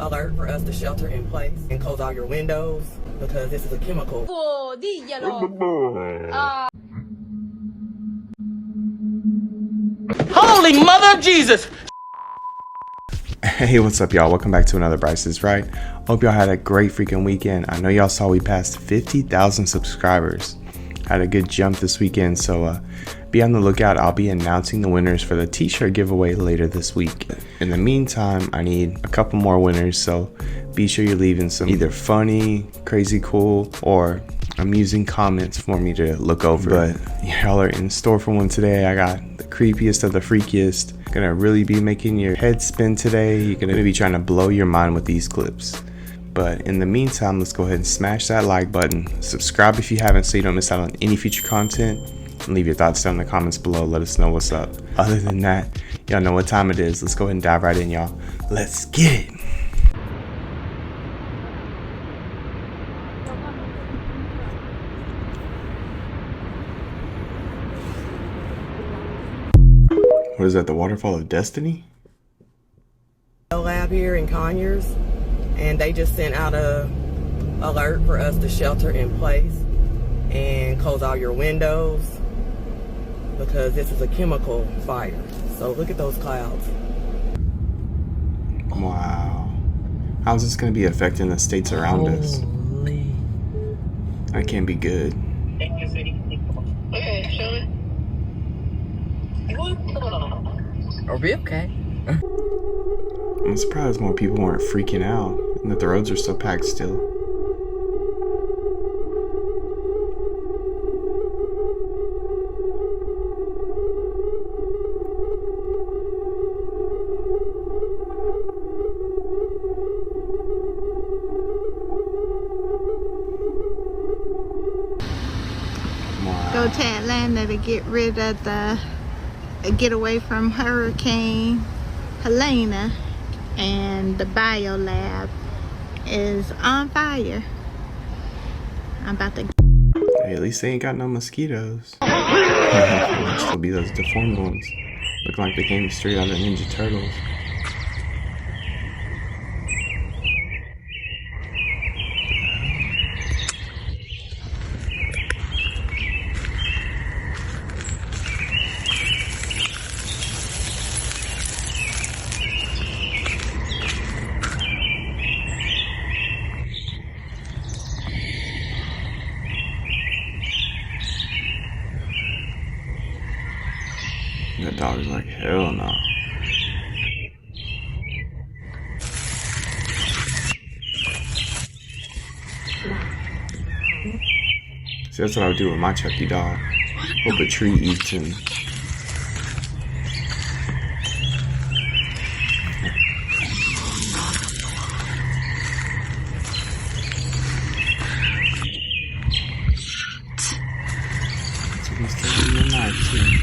alert for us to shelter in place and close all your windows because this is a chemical. Holy mother of Jesus! Hey, what's up, y'all? Welcome back to another Bryce is Right. Hope y'all had a great freaking weekend. I know y'all saw we passed 50,000 subscribers. Had a good jump this weekend, so be on the lookout. I'll be announcing the winners for the t-shirt giveaway later this week. In the meantime, I need a couple more winners, so be sure you're leaving some either funny, crazy cool, or amusing comments for me to look over. But y'all are in store for one today. I got the creepiest of the freakiest. Gonna really be making your head spin today. You're gonna be trying to blow your mind with these clips. But in the meantime, let's go ahead and smash that like button. Subscribe if you haven't so you don't miss out on any future content. And leave your thoughts down in the comments below. Let us know what's up. Other than that, y'all know what time it is. Let's go ahead and dive right in, y'all. Let's get it. What is that, the Waterfall of Destiny? Lab here in Conyers, and they just sent out a alert for us to shelter in place and close all your windows because this is a chemical fire. So look at those clouds. Wow. How's this going to be affecting the states around us? That can't be good. Okay, show it. Are we okay? I'm surprised more people weren't freaking out and that the roads are so packed still. Wow. Go to Atlanta to get rid of get away from Hurricane Helene, and the bio lab is on fire. I'm about to. Hey, at least they ain't got no mosquitoes. Might still be those deformed ones. Looking like they came straight out of Ninja Turtles. That dog is like, hell no. See, that's what I would do with my Chucky dog. Hope a tree eats him. That's what he's taking the knife to.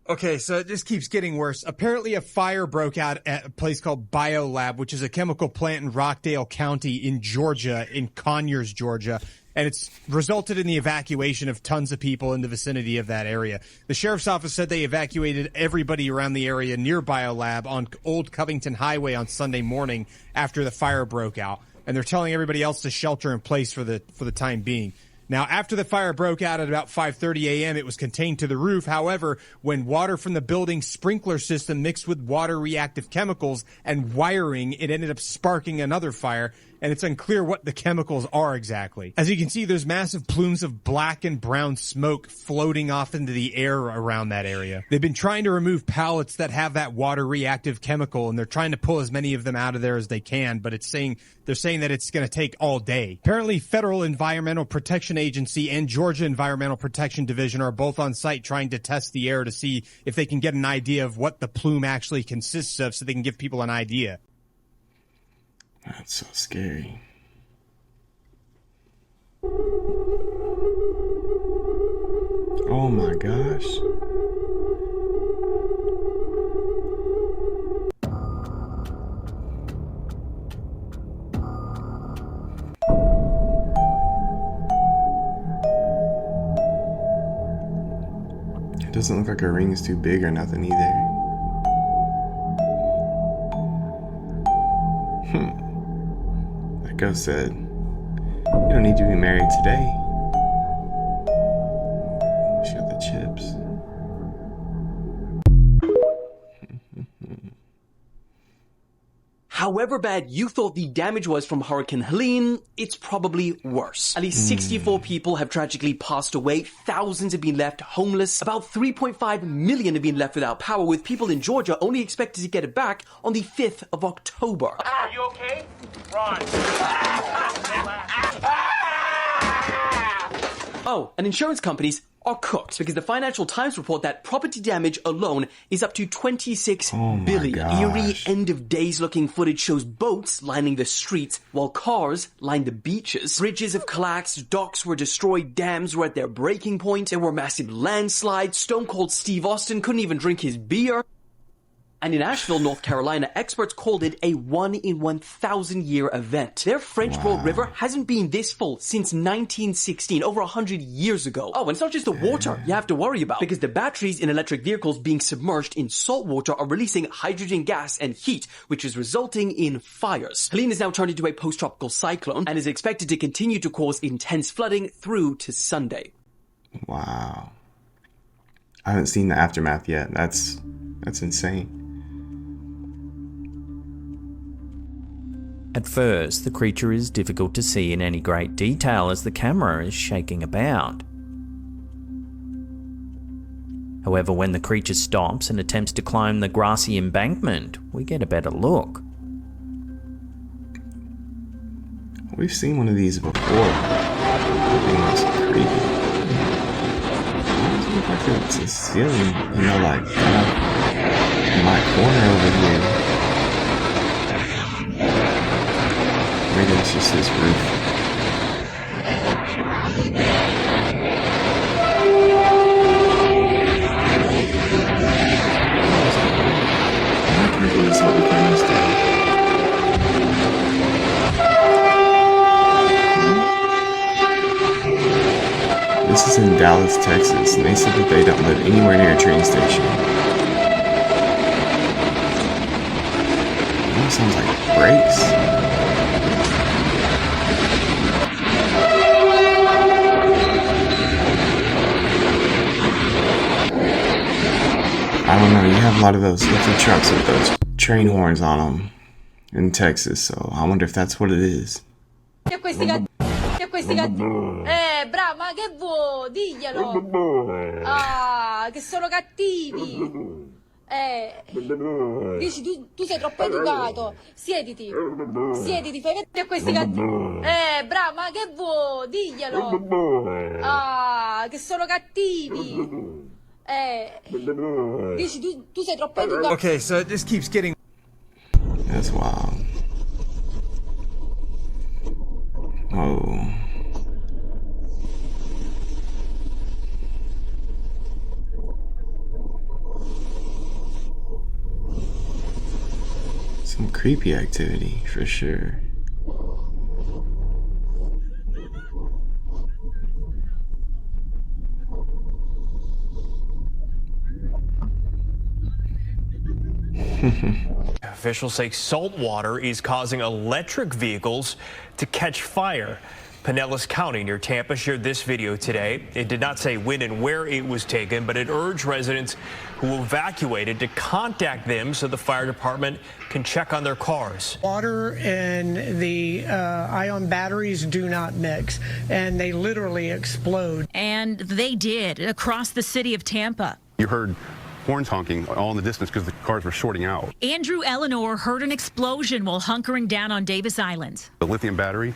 Okay, so it just keeps getting worse. Apparently a fire broke out at a place called BioLab, which is a chemical plant in Rockdale County in Georgia, in Conyers, Georgia. And it's resulted in the evacuation of tons of people in the vicinity of that area. The sheriff's office said they evacuated everybody around the area near BioLab on Old Covington Highway on Sunday morning after the fire broke out. And they're telling everybody else to shelter in place for the time being. Now, after the fire broke out at about 5:30 a.m., it was contained to the roof. However, when water from the building's sprinkler system mixed with water-reactive chemicals and wiring, it ended up sparking another fire, and it's unclear what the chemicals are exactly. As you can see, there's massive plumes of black and brown smoke floating off into the air around that area. They've been trying to remove pallets that have that water-reactive chemical, and they're trying to pull as many of them out of there as they can, but they're saying that it's going to take all day. Apparently, Federal Environmental Protection Agency and Georgia Environmental Protection Division are both on site trying to test the air to see if they can get an idea of what the plume actually consists of so they can give people an idea. That's so scary. Oh my gosh. Doesn't look like her ring is too big or nothing either. That ghost said, "You don't need to be married today." She got the chips. However bad you thought the damage was from Hurricane Helene, it's probably worse. At least 64 people have tragically passed away, thousands have been left homeless, about 3.5 million have been left without power, with people in Georgia only expected to get it back on the 5th of October. Are you okay? Run. Oh, and insurance companies are cooked because the Financial Times report that property damage alone is up to 26 billion. Eerie end-of-days looking footage shows boats lining the streets while cars line the beaches. Bridges have collapsed, docks were destroyed, dams were at their breaking point, there were massive landslides, Stone Cold Steve Austin couldn't even drink his beer. And in Asheville, North Carolina, experts called it a 1-in-1,000-year event. Their French Broad River hasn't been this full since 1916, over 100 years ago. Oh, and it's not just the water you have to worry about, because the batteries in electric vehicles being submerged in salt water are releasing hydrogen gas and heat, which is resulting in fires. Helene is now turned into a post-tropical cyclone and is expected to continue to cause intense flooding through to Sunday. Wow. I haven't seen the aftermath yet. That's insane. At first, the creature is difficult to see in any great detail as the camera is shaking about. However, when the creature stops and attempts to climb the grassy embankment, we get a better look. We've seen one of these before. That thing looks creepy. It looks like it's a ceiling, you know, like kind of in my corner over here. Maybe it's just this roof. This is in Dallas, Texas, and they said that they don't live anywhere near a train station. That sounds like brakes. I don't know, you have a lot of those lifted trucks with those train horns on them in Texas, so I wonder if that's what it is. Bravo, ma che vuoi? Diglielo. Ah, che sono cattivi. Dici, tu sei troppo educato. Siediti, fai vedere a questi cattivi. Bravo, ma che vuoi? Diglielo. Ah, che sono cattivi. Dici, tu sei troppo educato. Okay, so it just keeps getting... That's wild. Oh. Some creepy activity, for sure. Officials say salt water is causing electric vehicles to catch fire. Pinellas County near Tampa shared this video today. It did not say when and where it was taken, but it urged residents who evacuated to contact them so the fire department can check on their cars. Water and the ion batteries do not mix, and they literally explode. And they did across the city of Tampa. You heard horns honking all in the distance because the cars were shorting out. Andrew Eleanor heard an explosion while hunkering down on Davis Island. The lithium battery,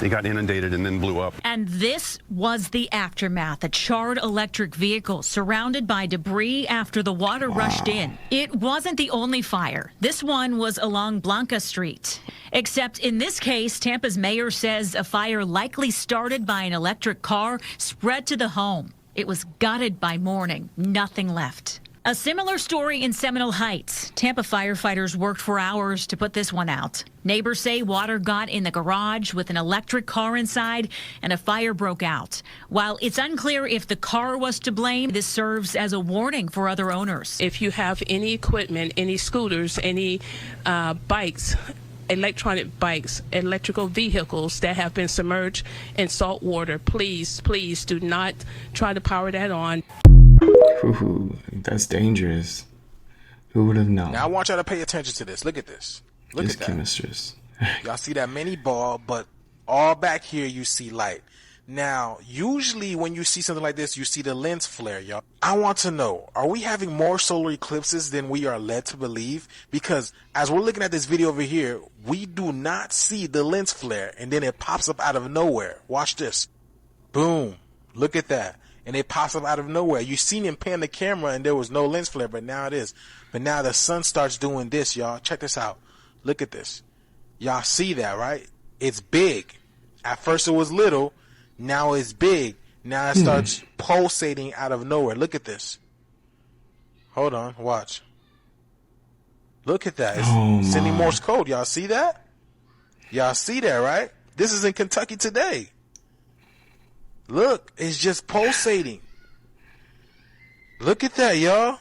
it got inundated and then blew up. And this was the aftermath, a charred electric vehicle surrounded by debris after the water rushed in. It wasn't the only fire. This one was along Blanca Street. Except in this case, Tampa's mayor says a fire likely started by an electric car spread to the home. It was gutted by morning, nothing left. A similar story in Seminole Heights. Tampa firefighters worked for hours to put this one out. Neighbors say water got in the garage with an electric car inside and a fire broke out. While it's unclear if the car was to blame, this serves as a warning for other owners. If you have any equipment, any scooters, any bikes, electronic bikes, electrical vehicles that have been submerged in salt water, please, please do not try to power that on. Ooh, that's dangerous. Who would have known? Now I want y'all to pay attention to this. Look at this. Look This at that. chemistress. Y'all see that mini ball, but all back here you see light. Now, usually when you see something like this, you see the lens flare, y'all. I want to know, are we having more solar eclipses than we are led to believe? Because as we're looking at this video over here, we do not see the lens flare, and then it pops up out of nowhere. Watch this. Boom. Look at that. And it pops up out of nowhere. You seen him pan the camera and there was no lens flare, but now it is. But now the sun starts doing this, y'all. Check this out. Look at this. Y'all see that, right? It's big. At first it was little. Now it's big. Now it starts pulsating out of nowhere. Look at this. Hold on. Watch. Look at that. It's sending Morse code. Y'all see that? Y'all see that, right? This is in Kentucky today. Look, it's just pulsating. Look at that, y'all.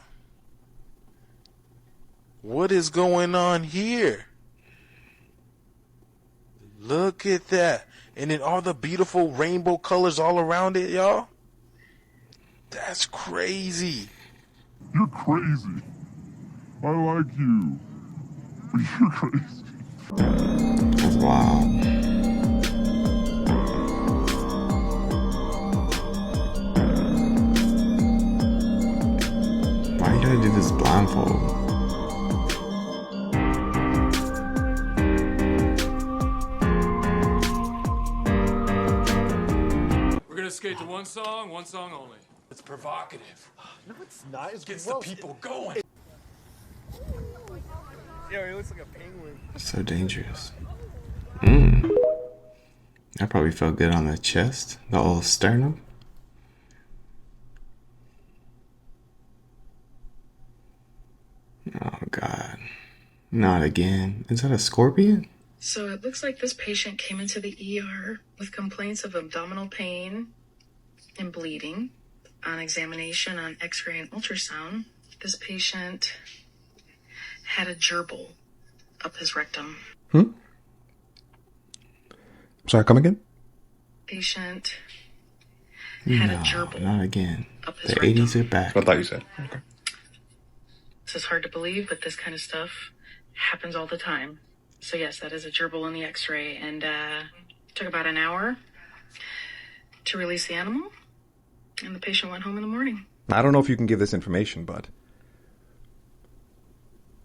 What is going on here? Look at that. And then all the beautiful rainbow colors all around it, y'all. That's crazy. You're crazy. I like you. But you're crazy. That's wild. Why you gotta do this blindfold? We're gonna skate to one song only. It's provocative. No, it's not. It Gets the people going. Yeah, he looks like a penguin. So dangerous. That probably felt good on the chest, the old sternum. Oh God, not again. Is that a scorpion? So it looks like this patient came into the ER with complaints of abdominal pain and bleeding. On examination on x-ray and ultrasound, this patient had a gerbil up his rectum. Sorry, come again? Patient had a gerbil. Not again. Up his The rectum. 80s are back. I thought you said. Okay. This is hard to believe, but this kind of stuff happens all the time. So yes, that is a gerbil in the x-ray, and took about an hour to release the animal, and the patient went home in the morning. I don't know if you can give this information, but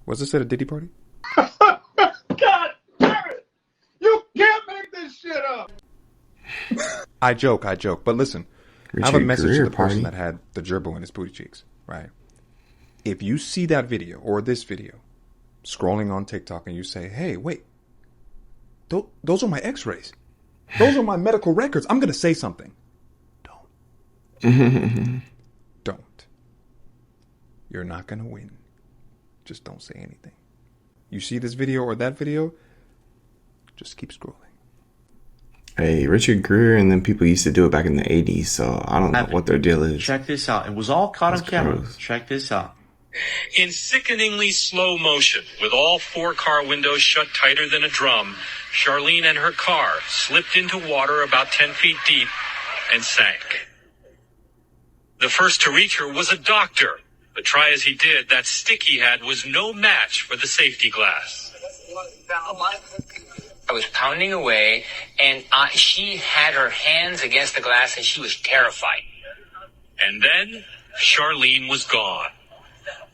was this at a Diddy party? God damn it! You can't make this shit up! I joke, but listen. I have a message to the person that had the gerbil in his booty cheeks, right? If you see that video or this video scrolling on TikTok and you say, hey, wait, those are my x-rays. Those are my medical records. I'm going to say something. Don't. Don't. You're not going to win. Just don't say anything. You see this video or that video, just keep scrolling. Hey, Richard Gere and then people used to do it back in the 80s, so I don't know what their deal is. Check this out. It was all caught on camera. Check this out. In sickeningly slow motion, with all 4 car windows shut tighter than a drum, Charlene and her car slipped into water about 10 feet deep and sank. The first to reach her was a doctor, but try as he did, that stick he had was no match for the safety glass. I was pounding away, and she had her hands against the glass, and she was terrified. And then Charlene was gone.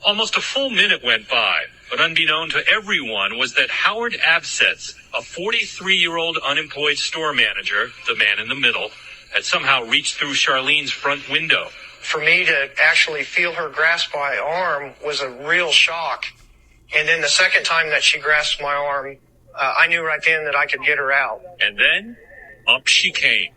Almost a full minute went by, but unbeknown to everyone was that Howard Absetz, a 43-year-old unemployed store manager, the man in the middle, had somehow reached through Charlene's front window. For me to actually feel her grasp my arm was a real shock. And then the second time that she grasped my arm, I knew right then that I could get her out. And then, up she came.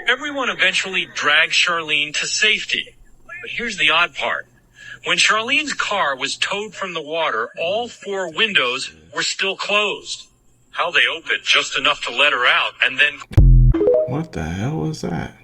Everyone eventually dragged Charlene to safety. But here's the odd part. When Charlene's car was towed from the water, all 4 windows were still closed. How they opened just enough to let her out and then... What the hell was that?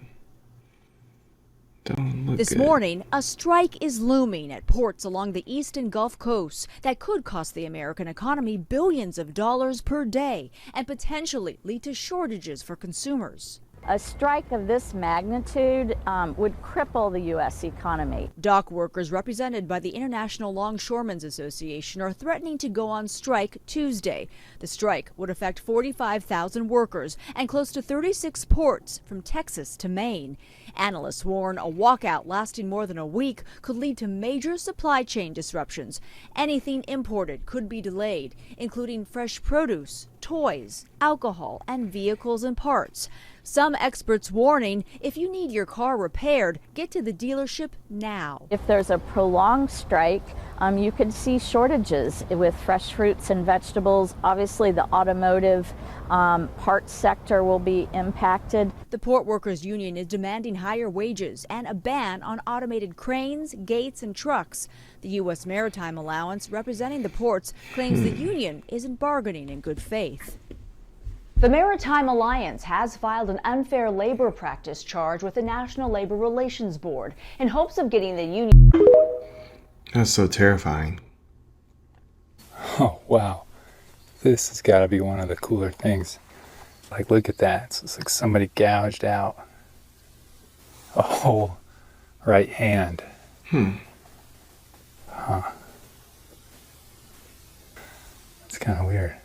Don't look This good. morning, a strike is looming at ports along the east and Gulf Coast that could cost the American economy billions of dollars per day and potentially lead to shortages for consumers. A strike of this magnitude would cripple the U.S. economy. Dock workers represented by the International Longshoremen's Association are threatening to go on strike Tuesday. The strike would affect 45,000 workers and close to 36 ports from Texas to Maine. Analysts warn a walkout lasting more than a week could lead to major supply chain disruptions. Anything imported could be delayed, including fresh produce, toys, alcohol, and vehicles and parts. Some experts warning if you need your car repaired, get to the dealership now. If there's a prolonged strike, you could see shortages with fresh fruits and vegetables. Obviously, the automotive parts sector will be impacted. The Port Workers Union is demanding higher wages and a ban on automated cranes, gates, and trucks. The U.S. Maritime Allowance, representing the ports, claims the union isn't bargaining in good faith. The Maritime Alliance has filed an unfair labor practice charge with the National Labor Relations Board in hopes of getting the union. That's so terrifying. Oh, wow. This has got to be one of the cooler things. Like, look at that. It's like somebody gouged out a whole right hand. Huh. It's kind of weird.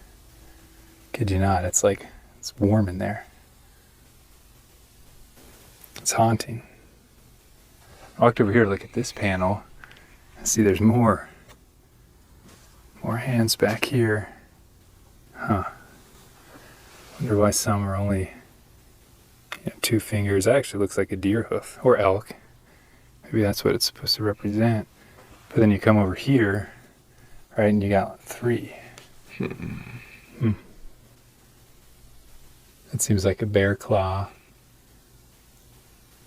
Kid you not, it's like, it's warm in there. It's haunting. I walked over here to look at this panel. And see, there's more. More hands back here. Huh. Wonder why some are only 2 fingers. That actually looks like a deer hoof or elk. Maybe that's what it's supposed to represent. But then you come over here, right, and you got 3. That seems like a bear claw.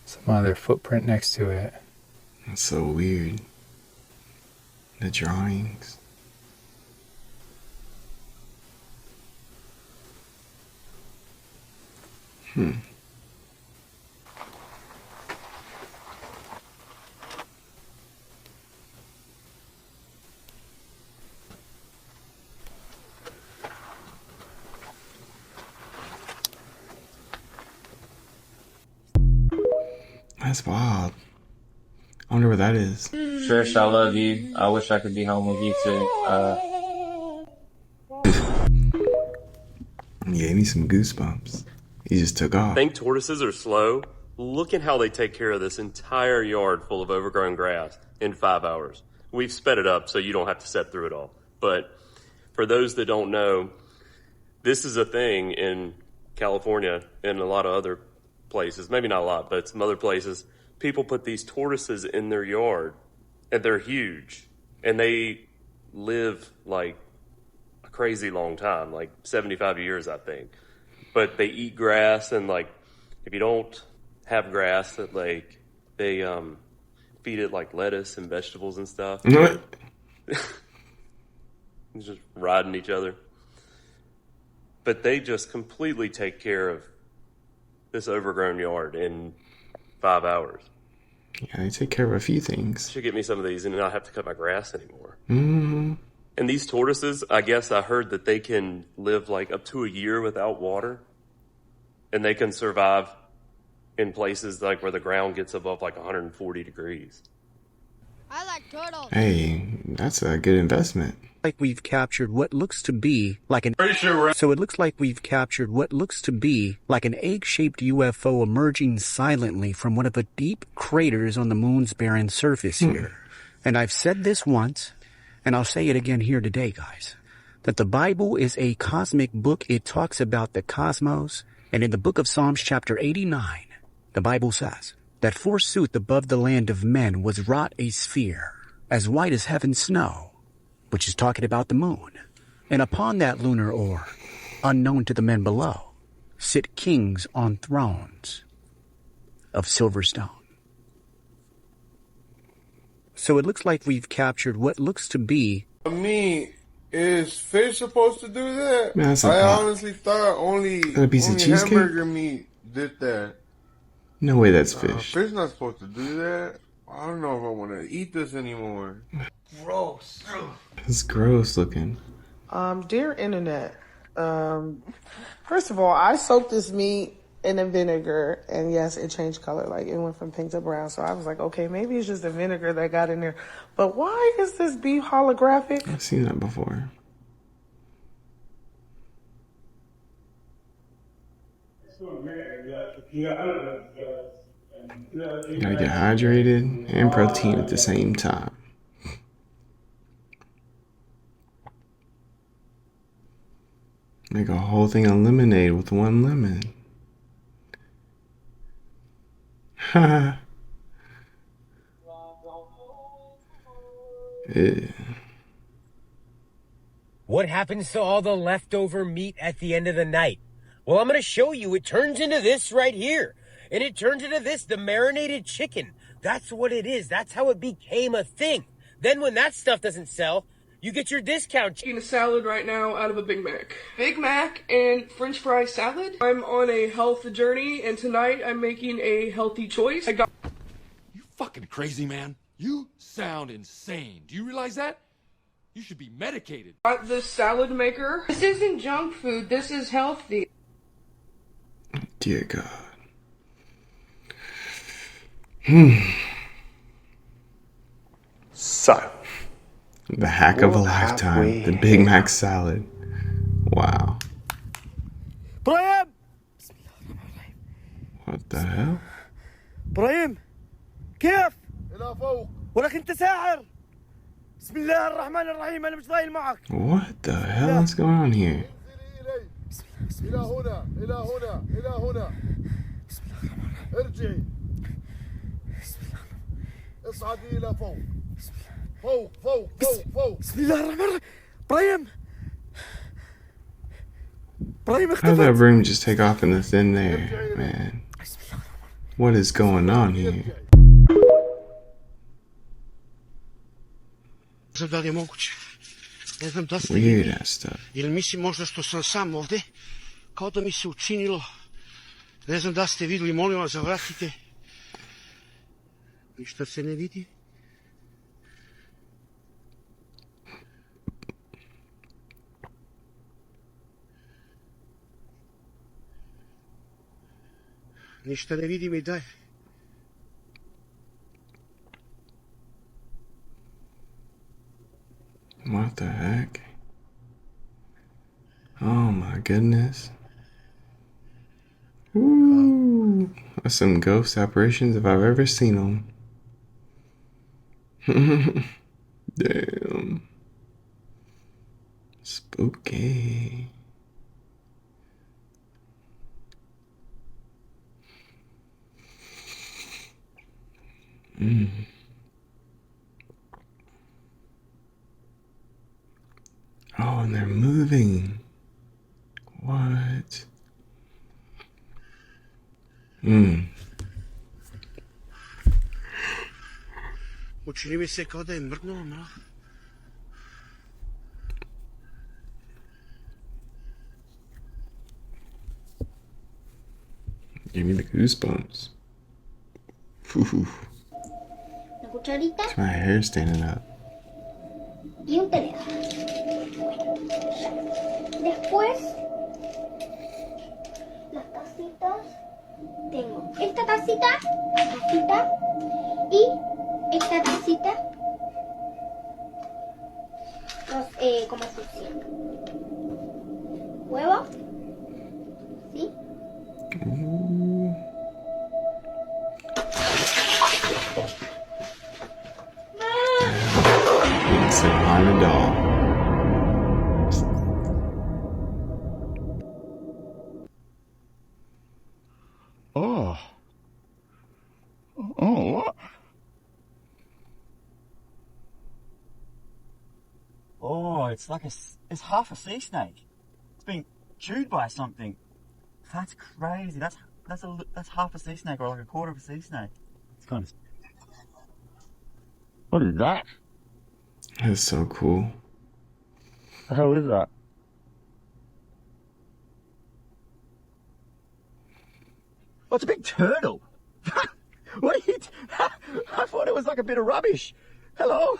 Some other footprint next to it. That's so weird. The drawings. That's wild. I wonder what that is. Trish, I love you. I wish I could be home with you too. Gave me some goosebumps. He just took off. Think tortoises are slow? Look at how they take care of this entire yard full of overgrown grass in 5 hours. We've sped it up so you don't have to set through it all. But for those that don't know, this is a thing in California and a lot of other places. Maybe not a lot, but some other places. People put these tortoises in their yard, and they're huge, and they live like a crazy long time, like 75 years, I think. But they eat grass, and like if you don't have grass, that like they feed it like lettuce and vegetables and stuff. Just riding each other. But they just completely take care of this overgrown yard in 5 hours. Yeah, they take care of a few things. Should get me some of these and not have to cut my grass anymore. Mm-hmm. And these tortoises, I guess I heard that they can live like up to a year without water. And they can survive in places like where the ground gets above like 140 degrees. I like turtles. Hey, that's a good investment. Like we've captured what looks to be like an So it looks like we've captured what looks to be like an egg-shaped UFO emerging silently from one of the deep craters on the moon's barren surface here. And I've said this once, and I'll say it again here today, guys, that the Bible is a cosmic book. It talks about the cosmos, and in the book of Psalms chapter 89, the Bible says that forsooth above the land of men was wrought a sphere as white as heaven's snow, which is talking about the moon. And upon that lunar orb, unknown to the men below, sit kings on thrones. of Silverstone. So it looks like we've captured what looks to be... I mean, is fish supposed to do that? Man, that's a I pot. honestly thought only a piece of cheesecake? hamburger meat did that. No way that's fish. Fish not supposed to do that. I don't know if I want to eat this anymore. Gross. It's gross looking. Dear Internet, first of all, I soaked this meat in a vinegar, and yes, it changed color. Like, it went from pink to brown. So I was like, okay, maybe it's just the vinegar that got in there. But why is this beef holographic? I've seen that before. You gotta get hydrated and protein at the same time. Make a whole thing of lemonade with one lemon. Haha. What happens to all the leftover meat at the end of the night? Well, I'm going to show you. It turns into this right here. And it turns into this, the marinated chicken. That's what it is. That's how it became a thing. Then when that stuff doesn't sell, you get your discount. Eating a salad right now out of a Big Mac. Big Mac and French fry salad. I'm on a health journey, and tonight I'm making a healthy choice. You fucking crazy, man. You sound insane. Do you realize that? You should be medicated. Got this salad maker. This isn't junk food. This is healthy. Dear God. So, the hack of a lifetime. The Big Mac salad. Wow. Brian! What the hell? Brian! كيف؟ إلى فوق. ولك أنت ساحر. بسم الله الرحمن الرحيم أنا مش ضايل معك. What the hell is going on here? إلى هنا إلى هنا إلى هنا. ارجعي. اصعدي إلى فوق. فوق فوق فوق فوق. بسم الله الرحمن الرحيم. برايم. How did that room just take off in the thin air, man? What is going on here? Weird ass stuff. Ili mislim možda što sam sam ovde, kao da mi se učinilo, ne znam da ste vidjeli, molim vas zavratite. Ništa se ne vidi. Ništa ne vidim i dalje. What the heck? Oh my goodness. Ooh, that's some ghost apparitions if I've ever seen them. Damn. Spooky. Oh, and they're moving. What? Učini mi se kao da je mrknulo malo. Give me the goosebumps. Whew. My hair standing up. Y un teléfono. Después, las tacitas. Tengo esta tacita y esta tacita. Como sucia. Huevo. ¿Sí? It's behind a doll. Oh. Oh, what? Oh, it's like it's half a sea snake. It's been chewed by something. That's crazy. That's that's half a sea snake or like a quarter of a sea snake. It's kind of. What is that? That's so cool. The hell is that? Oh, it's a big turtle. What are you? I thought it was like a bit of rubbish. Hello.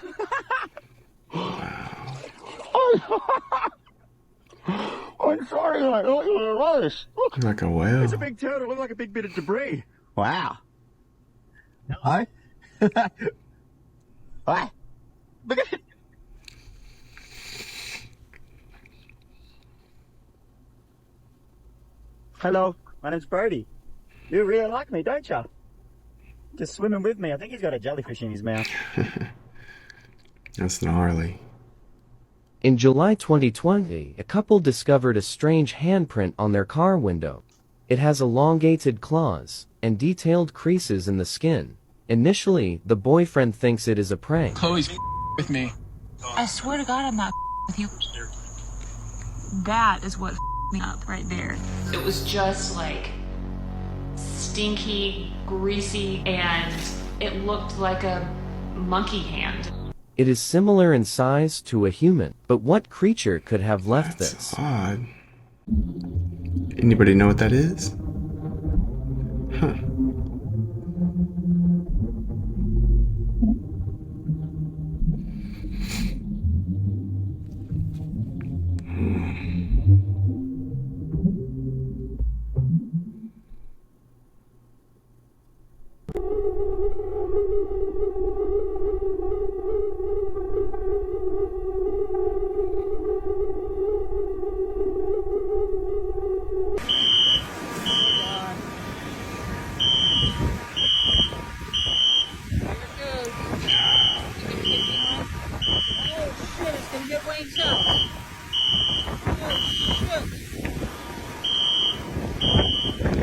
I'm sorry, I thought you were rubbish. Look. Like a whale. It's a big turtle. It looks like a big bit of debris. Wow. Hi. Hi. Look at it. Hello, my name's Brody. You really like me, don't you? Just swimming with me. I think he's got a jellyfish in his mouth. That's gnarly. In July 2020, a couple discovered a strange handprint on their car window. It has elongated claws and detailed creases in the skin. Initially, the boyfriend thinks it is a prank. Chloe's with me. I swear to God, I'm not with you. That is what me up right there. It was just like stinky, greasy, and it looked like a monkey hand. It is similar in size to a human, but what creature could have left That's this? odd. Anybody know what that is? Huh.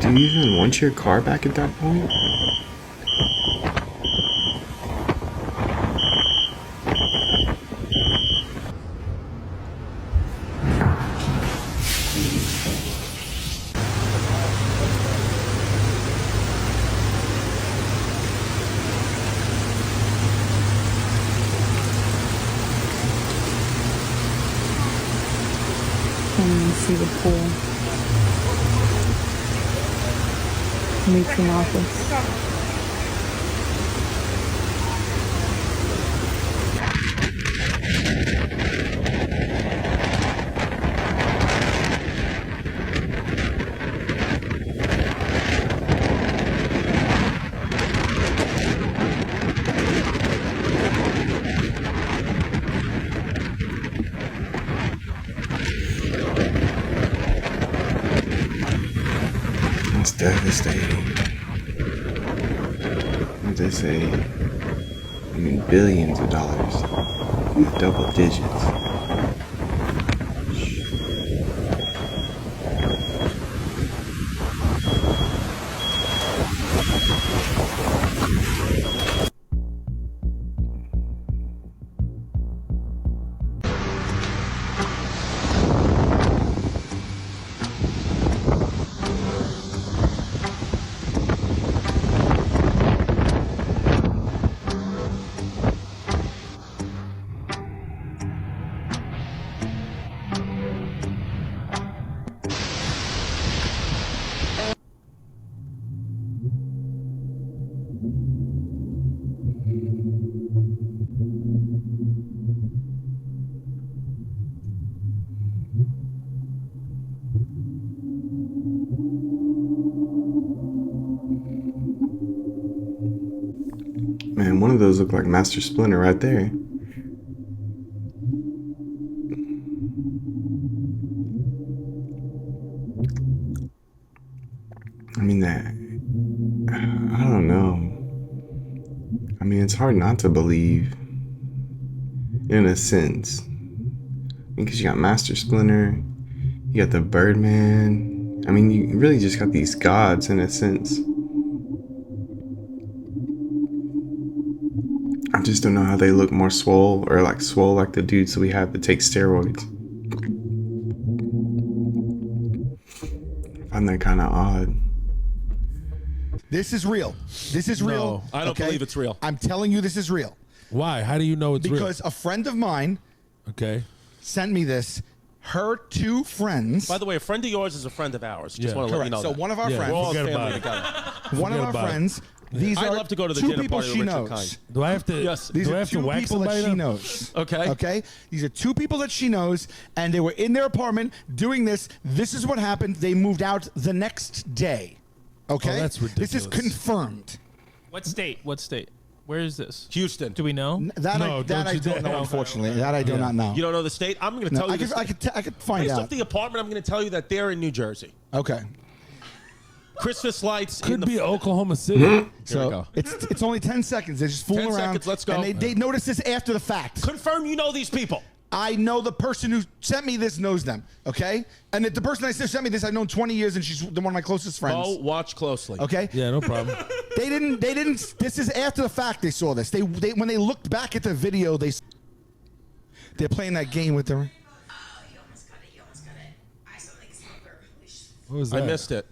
Do you even want your car back at that point? See the pool. Meeting office. That's devastating. What they say, I mean billions of dollars, double digits. Man, one of those look like Master Splinter right there. I mean, I don't know. I mean, it's hard not to believe, in a sense. Because you got Master Splinter, you got the Birdman. I mean, you really just got these gods, in a sense. I just don't know how they look more swole, or like swole like the dudes that we have that take steroids. I find that kind of odd. This is real. This is real. I don't believe it's real. I'm telling you this is real. Why? How do you know it's real? Because a friend of mine sent me this. Her 2 friends. By the way, a friend of yours is a friend of ours. Just want to let you know So that. one of our friends. We're all family together. One of our friends. These I'd are love to go to the 2 dinner people party she with Richard knows. Kind. Do I have to? Yes. These do I are have 2 to whack people that somebody she now? knows. Okay. Okay. These are 2 people that she knows, and they were in their apartment doing this. This is what happened. They moved out the next day. Okay. Oh, that's ridiculous. This is confirmed. What state? What state? Where is this? Houston. Do we know? That I don't know. Unfortunately, that I do not know. You don't know the state? I'm going to tell you. I could find Based out. off the apartment, I'm going to tell you that they're in New Jersey. Okay. Christmas lights. Could in the be Oklahoma City. Here we So go. it's only 10 seconds. They're just fooling 10 around. seconds, let's go. And they noticed this after the fact. Confirm you know these people. I know the person who sent me this knows them. Okay, and the person I said sent me this I've known 20 years, and she's one of my closest friends. Oh, watch closely. Okay. Yeah, no problem. They didn't. This is after the fact. They saw this. They when they looked back at the video, they're playing that game with their. What was that? I missed it.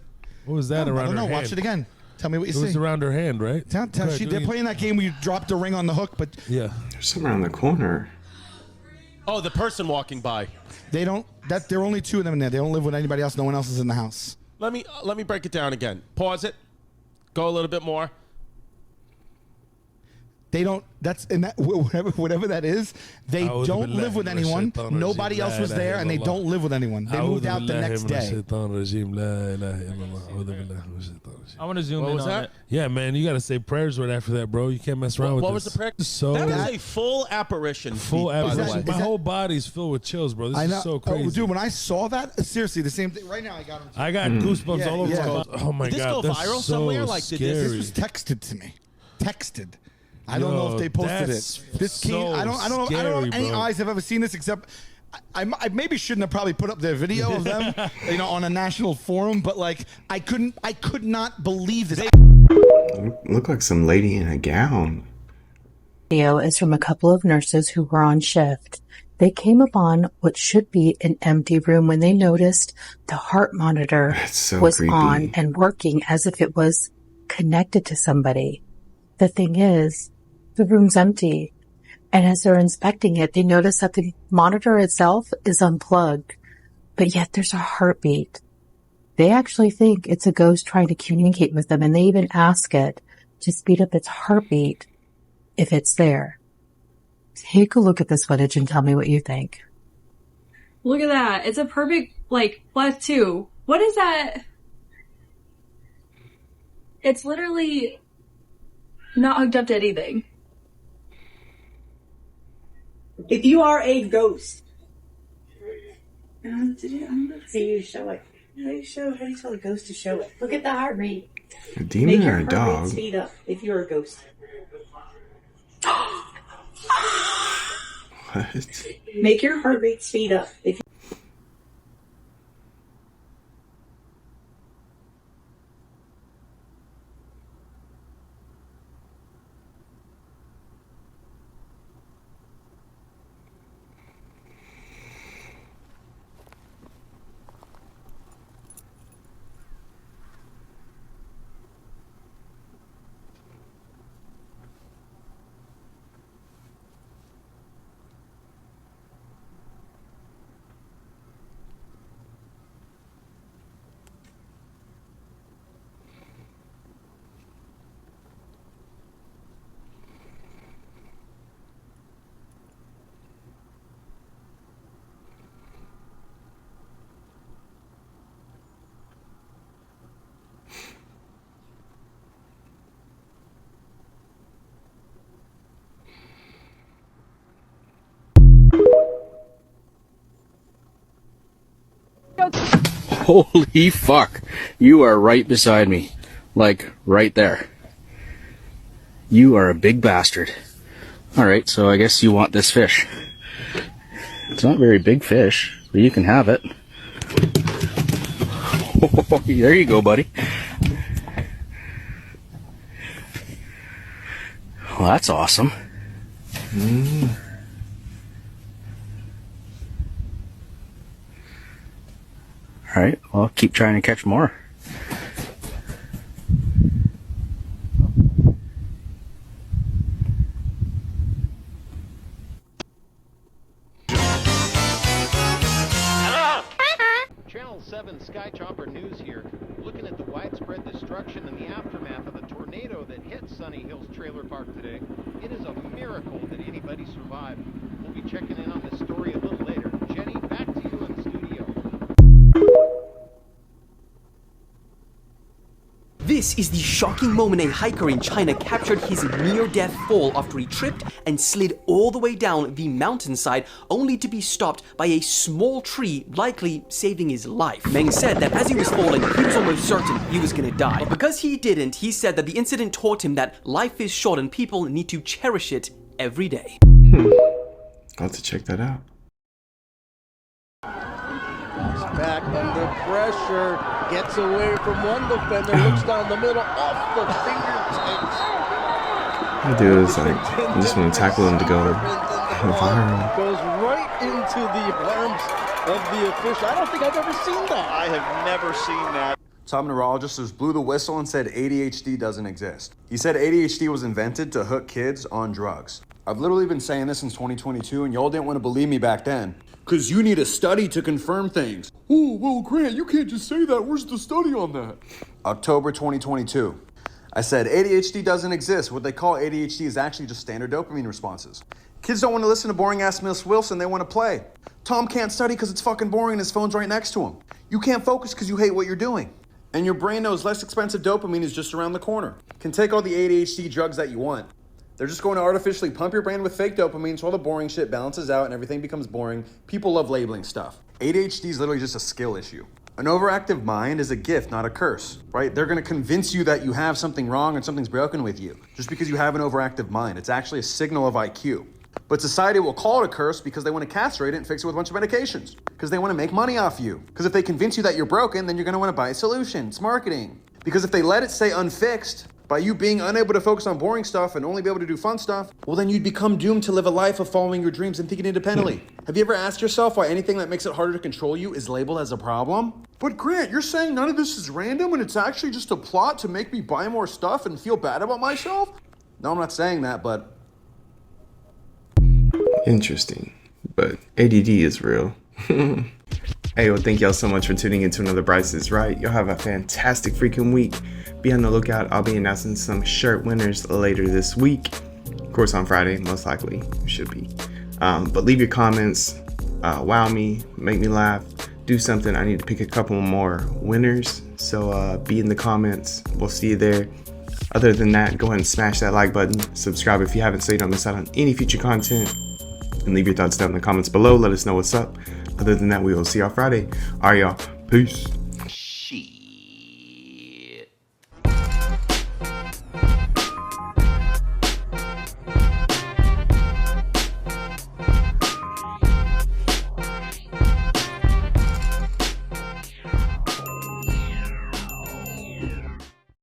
What was that around I don't know. her hand? Watch it again. Tell me what you see. It was around her hand, right? They're playing that game where you drop the ring on the hook, but yeah, there's some around the corner. Oh, the person walking by. They don't. There are only 2 of them in there. They don't live with anybody else. No one else is in the house. Let me break it down again. Pause it. Go a little bit more. They don't. That's in that whatever that is. They don't live with anyone. Nobody else was there, and they don't live with anyone. They moved out the next day. I want to zoom What in was on that? it. Yeah, man, you got to say prayers right after that, bro. You can't mess around with What this. was the prayer? So That was a full apparition. full by the apparition. way. My whole body's filled with chills, bro. This I know. is so crazy. Oh, dude, when I saw that, seriously, the same thing. Right now, I got them. I got goosebumps all over yeah. my body. Oh my Did this god, go that's viral so somewhere? Like, did this- This scary. was texted to me. Texted. I don't know if they posted that's it. This came. so I don't know. I don't know if scary, any bro. eyes have ever seen this except. I maybe shouldn't have probably put up their video of them, on a national forum. But like, I could not believe this. Look like some lady in a gown. Video is from a couple of nurses who were on shift. They came upon what should be an empty room when they noticed the heart monitor was creepy. on and working as if it was connected to somebody. The thing is, the room's empty. And as they're inspecting it, they notice that the monitor itself is unplugged, but yet there's a heartbeat. They actually think it's a ghost trying to communicate with them, and they even ask it to speed up its heartbeat if it's there. Take a look at this footage and tell me what you think. Look at that. It's a perfect, flat 2. What is that? It's literally not hooked up to anything. If you are a ghost, I don't know what to do. I don't know what to do. How do you show it? How do you tell a ghost to show it? Look at the heart rate. A demon Make your or a heart dog? rate speed up if you're a ghost. What? Make your heart rate speed up if Holy fuck. You are right beside me. Like, right there. You are a big bastard. Alright, so I guess you want this fish. It's not a very big fish, but you can have it. There you go, buddy. Well, that's awesome. Alright, well, keep trying to catch more. 7 Sky Chopper News here, looking at the widespread destruction and the aftermath of the tornado that hit Sunny Hills Trailer Park today. It is a miracle that anybody survived. We'll be checking in on this story a little later. Jenny, back to you in the studio. This is the shocking moment a hiker in China captured his near-death fall after he tripped and slid all the way down the mountainside, only to be stopped by a small tree, likely saving his life. Meng said that as he was falling, he was almost certain he was gonna die. But because he didn't, he said that the incident taught him that life is short and people need to cherish it every day. I'll have to check that out. Back under pressure, gets away from one defender, looks down the middle, off the fingertips. What I do is like, I just want to tackle him to go viral. Goes right into the arms of the official. I don't think I've ever seen that. I have never seen that. Some neurologist just blew the whistle and said ADHD doesn't exist. He said ADHD was invented to hook kids on drugs. I've literally been saying this since 2022 and y'all didn't want to believe me back then. Cause you need a study to confirm things. Oh, well, Grant, you can't just say that. Where's the study on that? October 2022. I said ADHD doesn't exist. What they call ADHD is actually just standard dopamine responses. Kids don't want to listen to boring ass Miss Wilson, they want to play. Tom can't study because it's fucking boring and his phone's right next to him. You can't focus because you hate what you're doing. And your brain knows less expensive dopamine is just around the corner. Can take all the ADHD drugs that you want. They're just going to artificially pump your brain with fake dopamine so all the boring shit balances out and everything becomes boring. People love labeling stuff. ADHD is literally just a skill issue. An overactive mind is a gift, not a curse, right? They're gonna convince you that you have something wrong and something's broken with you just because you have an overactive mind. It's actually a signal of IQ. But society will call it a curse because they want to castrate it and fix it with a bunch of medications. Because they want to make money off you. Because if they convince you that you're broken, then you're gonna want to buy a solution. It's marketing. Because if they let it stay unfixed, by you being unable to focus on boring stuff and only be able to do fun stuff, well then you'd become doomed to live a life of following your dreams and thinking independently. Have you ever asked yourself why anything that makes it harder to control you is labeled as a problem? But Grant, you're saying none of this is random and it's actually just a plot to make me buy more stuff and feel bad about myself? No, I'm not saying that, but... Interesting. But ADD is real. Hey, well, thank y'all so much for tuning into another Bryce is Right. Y'all have a fantastic freaking week. Be on the lookout. I'll be announcing some shirt winners later this week. Of course, on Friday, most likely. Should be. But leave your comments. Wow me. Make me laugh. Do something. I need to pick a couple more winners. So be in the comments. We'll see you there. Other than that, go ahead and smash that like button. Subscribe if you haven't so you don't miss out on any future content. And leave your thoughts down in the comments below. Let us know what's up. Other than that, we will see y'all Friday. All right, y'all. Peace.